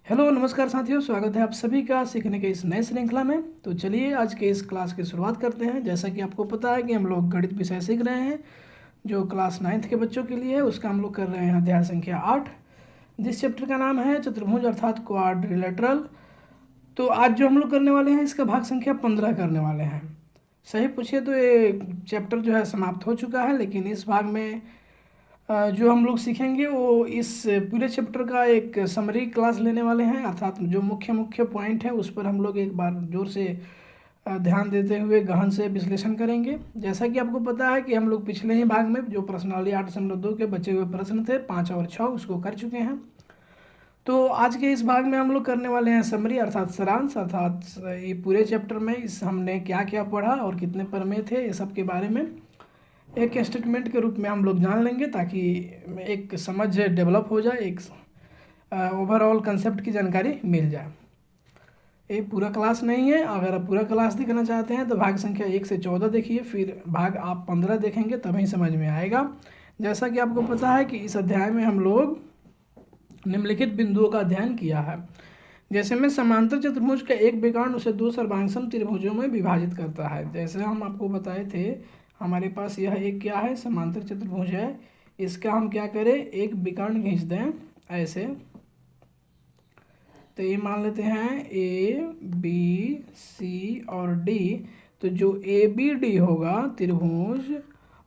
Hello नमस्कार साथियों, स्वागत है आप सभी का सीखने के इस नए श्रृंखला में। तो चलिए आज के इस क्लास की शुरुआत करते हैं। जैसा कि आपको पता है कि हम लोग गणित विषय सीख रहे हैं जो क्लास 9th के बच्चों के लिए है। उसका हम लोग कर रहे हैं अध्याय संख्या 8, जिस चैप्टर का नाम है चतुर्भुज अर्थात क्वाड्रिलेटरल। तो आज जो हम लोग करने वाले हैं इसका भाग संख्या 15 करने वाले हैं। सही पूछिए तो ये चैप्टर जो है समाप्त हो चुका है, लेकिन इस भाग में जो हम लोग सीखेंगे वो इस पूरे चैप्टर का एक समरी क्लास लेने वाले हैं, अर्थात जो मुख्य मुख्य पॉइंट है उस पर हम लोग एक बार जोर से ध्यान देते हुए गहन से विश्लेषण करेंगे। जैसा कि आपको पता है कि हम लोग पिछले ही भाग में जो प्रश्नावली 8.2 के बचे हुए प्रश्न थे 5 और 6 उसको कर चुके हैं। तो आज के इस भाग में हम लोग करने वाले हैं समरी अर्थात सारांश, अर्थात ये पूरे चैप्टर में इस हमने क्या क्या पढ़ा और कितने प्रमेय थे ये सब के बारे में एक स्टेटमेंट के रूप में हम लोग जान लेंगे, ताकि एक समझ डेवलप हो जाए, एक ओवरऑल कंसेप्ट की जानकारी मिल जाए। ये पूरा क्लास नहीं है। अगर आप पूरा क्लास देखना चाहते हैं तो भाग संख्या 1 से 14 देखिए, फिर भाग आप 15 देखेंगे तभी समझ में आएगा। जैसा कि आपको पता है कि इस अध्याय में हम लोग निम्नलिखित बिंदुओं का अध्ययन किया है। जैसे में समांतर चतुर्भुज का एक विकर्ण उसे दो सर्वांगसम त्रिभुजों में विभाजित करता है। जैसे हम आपको बताए थे, हमारे पास यह एक क्या है, समांतर चतुर्भुज है। इसका हम क्या करें, एक विकर्ण खींच दें ऐसे। तो ये मान लेते हैं ए बी सी और डी। तो जो ए बी डी होगा त्रिभुज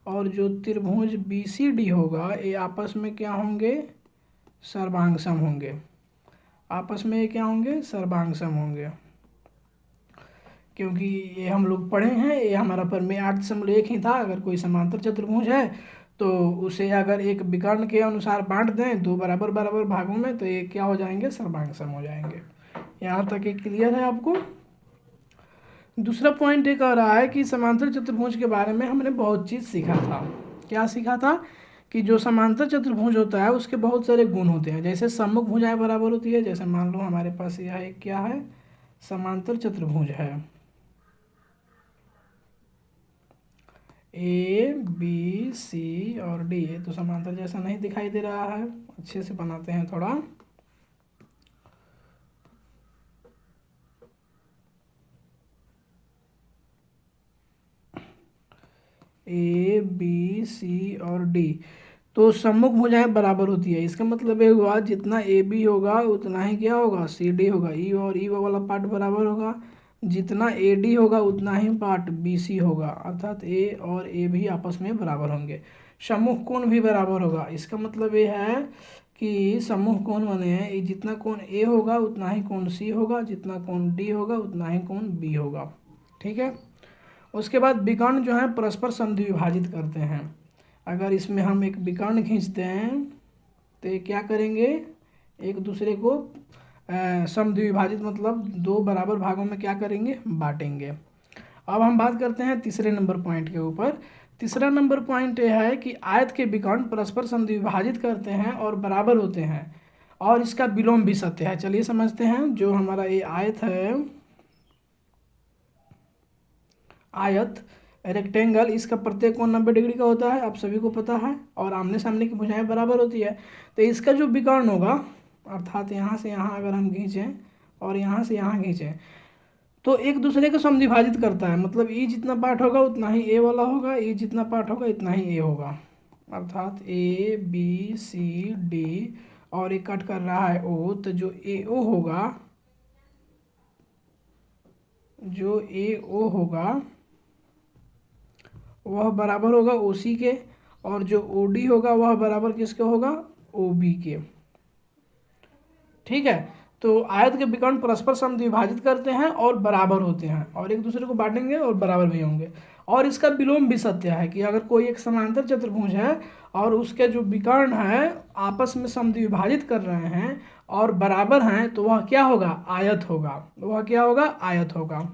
और जो त्रिभुज बी सी डी होगा ये आपस में क्या होंगे, सर्वांगसम होंगे। आपस में ये क्या होंगे, सर्वांगसम होंगे। क्योंकि ये हम लोग पढ़े हैं, ये हमारा प्रमेय 8.1 ही था। अगर कोई समांतर चतुर्भुज है तो उसे अगर एक विकर्ण के अनुसार बांट दें दो बराबर बराबर भागों में तो ये क्या हो जाएंगे, सर्वांगसम हो जाएंगे। यहाँ तक ये क्लियर है आपको। दूसरा पॉइंट ये कह रहा है कि समांतर चतुर्भुज के बारे में हमने बहुत चीज़ सीखा था। क्या सीखा था कि जो समांतर चतुर्भुज होता है उसके बहुत सारे गुण होते हैं। जैसे सम्मुख भुजाएं बराबर होती है। जैसे मान लो हमारे पास यह एक क्या है, समांतर चतुर्भुज है ए बी सी और डी। तो समांतर जैसा नहीं दिखाई दे रहा है, अच्छे से बनाते हैं थोड़ा। ए बी सी और डी तो सम्मुख भुजाएं बराबर होती है। इसका मतलब ये हुआ जितना ए बी होगा उतना ही क्या होगा, सी डी होगा। ई और ई वाला पार्ट बराबर होगा। जितना ए डी होगा उतना ही पार्ट बी सी होगा, अर्थात ए और ए भी आपस में बराबर होंगे। सम्मुख कोण भी बराबर होगा। इसका मतलब ये है कि सम्मुख कोण बने हैं, जितना कोण ए होगा उतना ही कोण सी होगा, जितना कोण डी होगा उतना ही कोण बी होगा। ठीक है। उसके बाद विकर्ण जो है परस्पर समद्विभाजित करते हैं। अगर इसमें हम एक विकर्ण खींचते हैं तो ये क्या करेंगे, एक दूसरे को समद्विभाजित मतलब दो बराबर भागों में क्या करेंगे, बांटेंगे। अब हम बात करते हैं तीसरे नंबर पॉइंट के ऊपर। तीसरा नंबर पॉइंट यह है कि आयत के विकर्ण परस्पर समद्विभाजित करते हैं और बराबर होते हैं, और इसका विलोम भी सत्य है। चलिए समझते हैं। जो हमारा ये आयत है, आयत रेक्टेंगल, इसका प्रत्येक कोण 90 डिग्री का होता है, आप सभी को पता है, और आमने सामने की भुजाएं बराबर होती है। तो इसका जो विकर्ण होगा, अर्थात यहाँ से यहाँ अगर हम खींचें और यहाँ से यहाँ खींचें तो एक दूसरे को समद्विभाजित करता है। मतलब ई जितना पार्ट होगा उतना ही ए वाला होगा, ई जितना पार्ट होगा इतना ही ए होगा। अर्थात ए बी सी डी और एक कट कर रहा है ओ, तो जो ए ओ होगा, जो ए ओ होगा वह बराबर होगा ओ सी के, और जो ओ डी होगा वह बराबर किसके होगा, ओ बी के। ठीक है। तो आयत के विकर्ण परस्पर समद्विभाजित करते हैं और बराबर होते हैं, और एक दूसरे को बांटेंगे और बराबर भी होंगे। और इसका विलोम भी सत्य है कि अगर कोई एक समांतर चतुर्भुज है और उसके जो विकर्ण है आपस में समद्विभाजित कर रहे हैं और बराबर हैं तो वह क्या होगा, आयत होगा। वह क्या होगा, आयत होगा।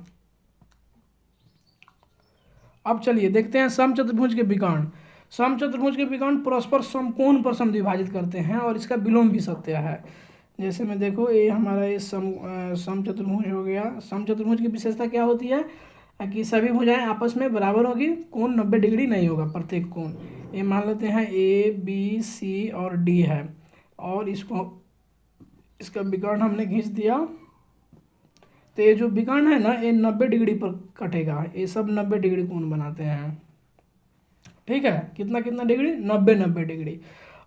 अब चलिए देखते हैं समचतुर्भुज के विकर्ण। समचतुर्भुज के विकर्ण परस्पर समकोण पर समद्विभाजित करते हैं और इसका विलोम भी सत्य है। जैसे में देखो, ये हमारा ये समचतुर्भुज हो गया। समचतुर्भुज की विशेषता क्या होती है कि सभी भुजाएं आपस में बराबर होगी, कोण 90 डिग्री नहीं होगा प्रत्येक कोण। ये मान लेते हैं ए बी सी और डी है, और इसको इसका विकर्ण हमने खींच दिया। तो ये जो विकर्ण है ना, ये 90 डिग्री पर कटेगा। ये सब 90 डिग्री कोण बनाते हैं। ठीक है, कितना कितना डिग्री? 90 डिग्री।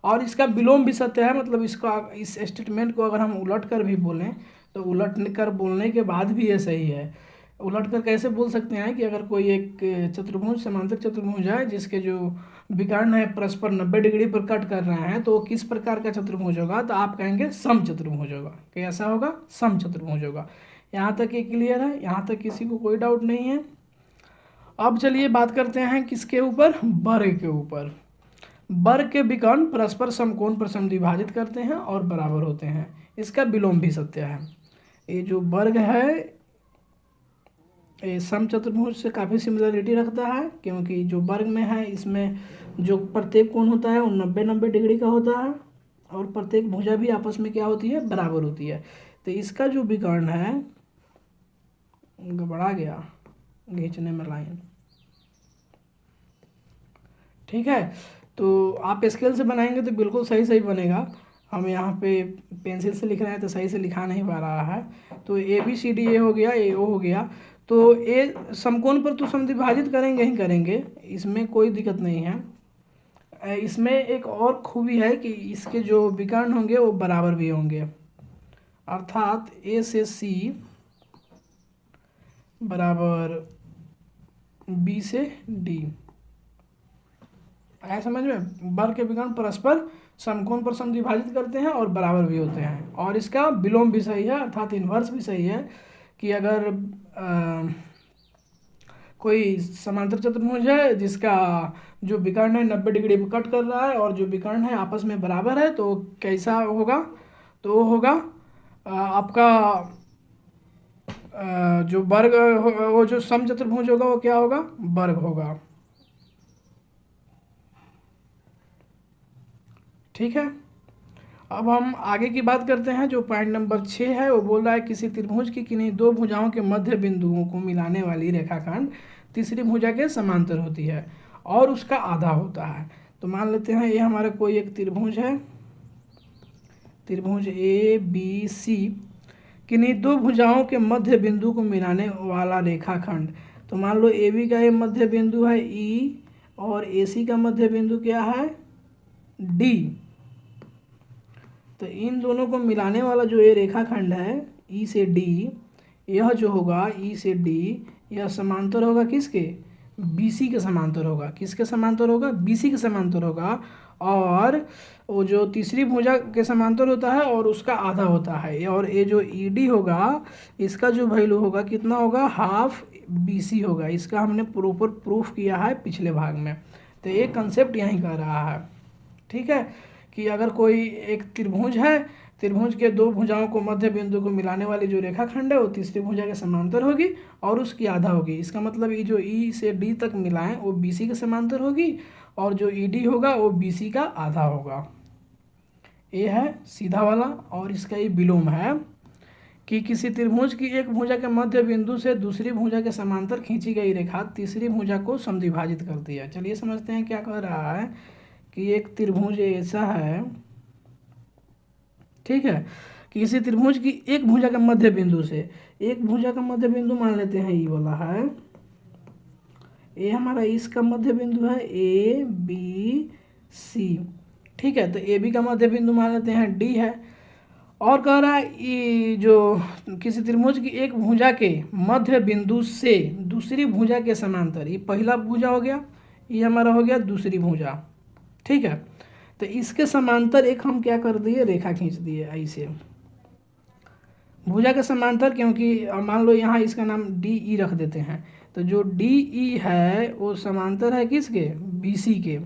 और इसका विलोम भी सत्य है, मतलब इसका इस स्टेटमेंट को अगर हम उलट कर भी बोलें तो उलट कर बोलने के बाद भी ये सही है। उलट कर कैसे बोल सकते हैं कि अगर कोई एक चतुर्भुज समांतर चतुर्भुज है जिसके जो विकर्ण है परस्पर 90 डिग्री पर कट कर रहे हैं, तो किस प्रकार का चतुर्भुज होगा? तो आप कहेंगे सम चतुर्भुज होगा। कैसा होगा? सम चतुर्भुज होगा। यहाँ तक ये क्लियर है? यहाँ तक किसी को कोई डाउट नहीं है? अब चलिए बात करते हैं किसके ऊपर? वर्ग के ऊपर। वर्ग के विकर्ण परस्पर समकोण पर समद्विभाजित करते हैं और बराबर होते हैं। इसका विलोम भी सत्य है। ये जो वर्ग है ये समचतुर्भुज से काफ़ी सिमिलरिटी रखता है, क्योंकि जो वर्ग में है इसमें जो प्रत्येक कोण होता है वो 90 डिग्री का होता है और प्रत्येक भुजा भी आपस में क्या होती है? बराबर होती है। तो इसका जो विकर्ण है, गड़बड़ा गया खींचने में लाइन। ठीक है, तो आप स्केल से बनाएंगे तो बिल्कुल सही सही बनेगा। हम यहाँ पे पेंसिल से लिख रहे हैं तो सही से लिखा नहीं पा रहा है। तो ABCD ये हो गया, AO हो गया। तो ये समकोण पर तो समद्विभाजित करेंगे ही करेंगे, इसमें कोई दिक्कत नहीं है। इसमें एक और खूबी है कि इसके जो विकर्ण होंगे वो बराबर भी होंगे, अर्थात A से C बराबर B से D। आया समझ में? वर्ग के विकर्ण परस्पर समकोण पर समद्विभाजित करते हैं और बराबर भी होते हैं। और इसका विलोम भी सही है, अर्थात इन्वर्स भी सही है कि अगर कोई समांतर चतुर्भुज है जिसका जो विकर्ण है 90 डिग्री पर कट कर रहा है और जो विकर्ण है आपस में बराबर है, तो कैसा होगा? तो वो होगा आपका जो वर्ग वो जो समचतुर्भुज होगा वो क्या होगा? वर्ग होगा। ठीक है, अब हम आगे की बात करते हैं। जो पॉइंट नंबर 6 है वो बोल रहा है किसी त्रिभुज की किन्हीं दो भुजाओं के मध्य बिंदुओं को मिलाने वाली रेखाखंड तीसरी भुजा के समांतर होती है और उसका आधा होता है। तो मान लेते हैं ये हमारा कोई एक त्रिभुज है, त्रिभुज ABC, किन्हीं दो भुजाओं के मध्य बिंदु को मिलाने वाला रेखाखंड। तो मान लो AB का ये मध्य बिंदु है E और AC का मध्य बिंदु क्या है? D। तो इन दोनों को मिलाने वाला जो ये रेखाखंड है E से D, यह जो होगा E से D, यह समांतर होगा किसके? BC के समांतर होगा। किसके समांतर होगा? BC के समांतर होगा। और वो जो तीसरी भुजा के समांतर होता है और उसका आधा होता है। और ये जो ED होगा इसका जो वैल्यू होगा कितना होगा? हाफ BC होगा। इसका हमने प्रॉपर प्रूफ किया है पिछले भाग में। तो ये कंसेप्ट यहीं कर रहा है। ठीक है, कि अगर कोई एक त्रिभुज है, त्रिभुज के दो भुजाओं को मध्य बिंदु को मिलाने वाली जो रेखाखंड है वो तीसरी भुजा के समांतर होगी और उसकी आधा होगी। इसका मतलब ये जो E से D तक मिलाएं वो BC के समांतर होगी और जो ED होगा वो BC का आधा होगा। ये है सीधा वाला। और इसका ये विलोम है कि किसी त्रिभुज की एक भुजा के मध्य बिंदु से दूसरी भुजा के समांतर खींची गई रेखा तीसरी भुजा को समद्विभाजित करती है। चलिए समझते हैं क्या कह रहा है कि एक त्रिभुज ऐसा है, ठीक है, कि किसी त्रिभुज की एक भुजा के मध्य बिंदु से, एक भुजा का मध्य बिंदु मान लेते हैं ये वाला है, ये हमारा इसका मध्य बिंदु है ABC। ठीक है, तो AB का मध्य बिंदु मान लेते हैं D है। और कह रहा है ये जो किसी त्रिभुज की एक भुजा के मध्य बिंदु से दूसरी भुजा के समांतर, ये पहला भुजा हो गया, ये हमारा हो गया दूसरी भुजा। ठीक है, तो इसके समांतर एक हम क्या कर दिए? रेखा खींच दिए ऐसे भुजा के समांतर, क्योंकि मान लो यहाँ इसका नाम DE रख देते हैं। तो जो DE है वो समांतर है किसके? BC के।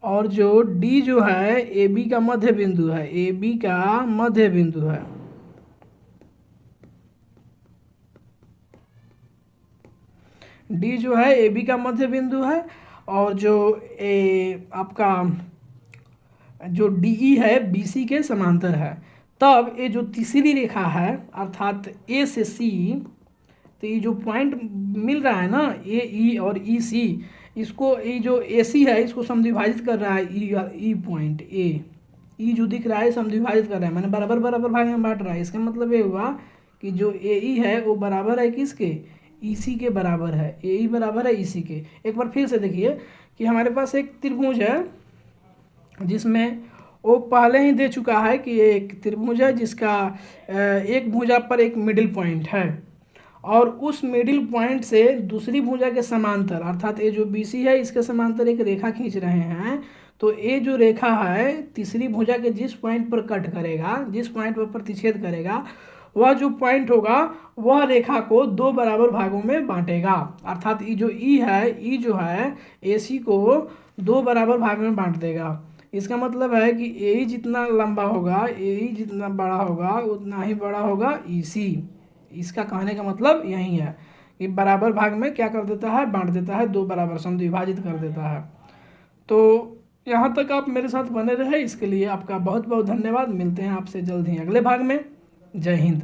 और जो D जो है AB का मध्य बिंदु है, AB का मध्य बिंदु है। D जो है AB का मध्य बिंदु है और जो आपका जो DE है BC के समांतर है। तब ये जो तीसरी रेखा है अर्थात A से C, तो ये जो पॉइंट मिल रहा है ना AE और EC, इसको ये जो AC है इसको समद्विभाजित कर रहा है E पॉइंट A, ई जो दिख रहा है समद्विभाजित कर रहा है, मैंने बराबर बराबर भाग में बांट रहा है। इसका मतलब ये हुआ कि जो ए ई है वो बराबर है किसके, ई सी के बराबर है। ए ई बराबर है ई सी के। एक बार फिर से देखिए कि हमारे पास एक त्रिभुज है जिसमें वो पहले ही दे चुका है कि ये एक त्रिभुज है जिसका एक भुजा पर एक मिडिल पॉइंट है, और उस मिडिल पॉइंट से दूसरी भुजा के समांतर अर्थात ये जो बी सी है इसके समांतर एक रेखा खींच रहे हैं। तो ये जो रेखा है तीसरी भुजा के जिस पॉइंट पर कट करेगा, जिस पॉइंट पर प्रतिच्छेद करेगा, वह जो पॉइंट होगा वह रेखा को दो बराबर भागों में बांटेगा। अर्थात ई जो ई है, ई जो है ए सी को दो बराबर भाग में बांट देगा। इसका मतलब है कि ए ई जितना लंबा होगा, ए ई जितना बड़ा होगा उतना ही बड़ा होगा ई सी। इसका कहने का मतलब यही है कि बराबर भाग में क्या कर देता है, बांट देता है, दो बराबर समद्विभाजित कर देता है। तो यहाँ तक आप मेरे साथ बने रहे, इसके लिए आपका बहुत बहुत धन्यवाद। मिलते हैं आपसे जल्द ही अगले भाग में। जय हिंद।